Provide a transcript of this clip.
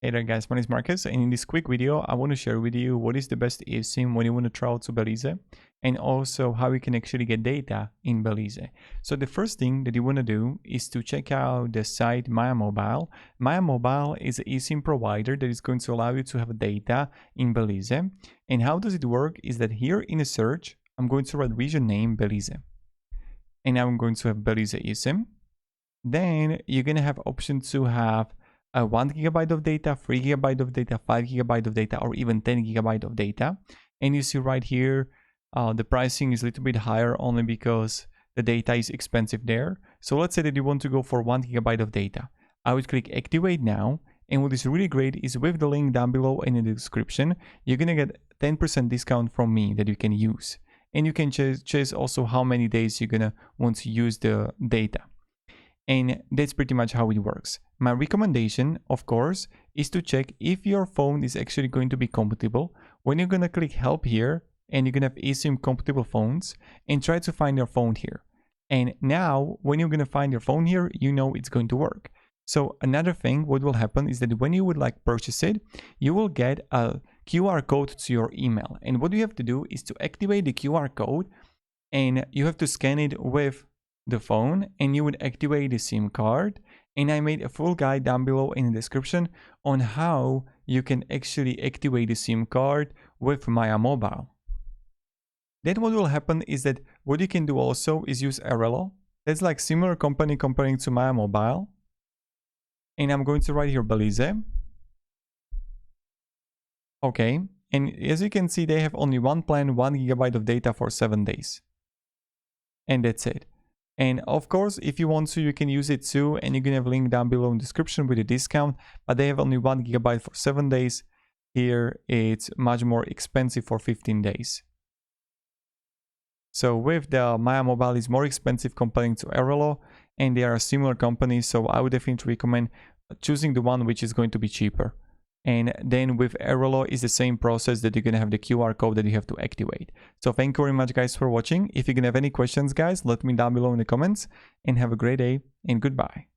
Hey there guys, my name is Marcus, and in this quick video I want to share with you what is the best eSIM when you want to travel to Belize, and also how you can actually get data in Belize. So the first thing that you want to do is to check out the site Maya Mobile. Maya Mobile is an eSIM provider that is going to allow you to have data in Belize. And how does it work is that here in a search I'm going to write region name Belize, and now I'm going to have Belize eSIM. Then you're going to have option to have 1 gigabyte of data, 3 gigabyte of data, 5 gigabyte of data, or even 10 gigabyte of data. And you see right here, the pricing is a little bit higher only because the data is expensive there. So let's say that you want to go for 1 gigabyte of data. I would click activate now. And what is really great is with the link down below and in the description, you're going to get 10% discount from me that you can use. And you can choose also how many days you're going to want to use the data. And that's pretty much how it works. My recommendation, of course, is to check if your phone is actually going to be compatible. When you're going to click help here, and you're going to have eSIM compatible phones, and try to find your phone here. And now, when you're going to find your phone here, you know it's going to work. So another thing, what will happen is that when you would like purchase it, you will get a QR code to your email. And what you have to do is to activate the QR code, and you have to scan it with the phone, and you would activate the SIM card. And I made a full guide down below in the description on how you can actually activate the SIM card with Maya Mobile. Then what will happen is that what you can do also is use Airalo. That's like similar company comparing to Maya Mobile. And I'm going to write here Belize. Okay, and as you can see, they have only one plan, 1 gigabyte of data for 7 days. And that's it. And of course, if you want to, you can use it too, and you're gonna have a link down below in the description with a discount, but they have only 1 gigabyte for 7 days. Here, it's much more expensive for 15 days. So with the Maya Mobile is more expensive comparing to Airalo, and they are a similar company, so I would definitely recommend choosing the one which is going to be cheaper. And then with Airalo is the same process that you're going to have the QR code that you have to activate. So thank you very much guys for watching. If you're going to have any questions guys, let me down below in the comments, and have a great day and goodbye.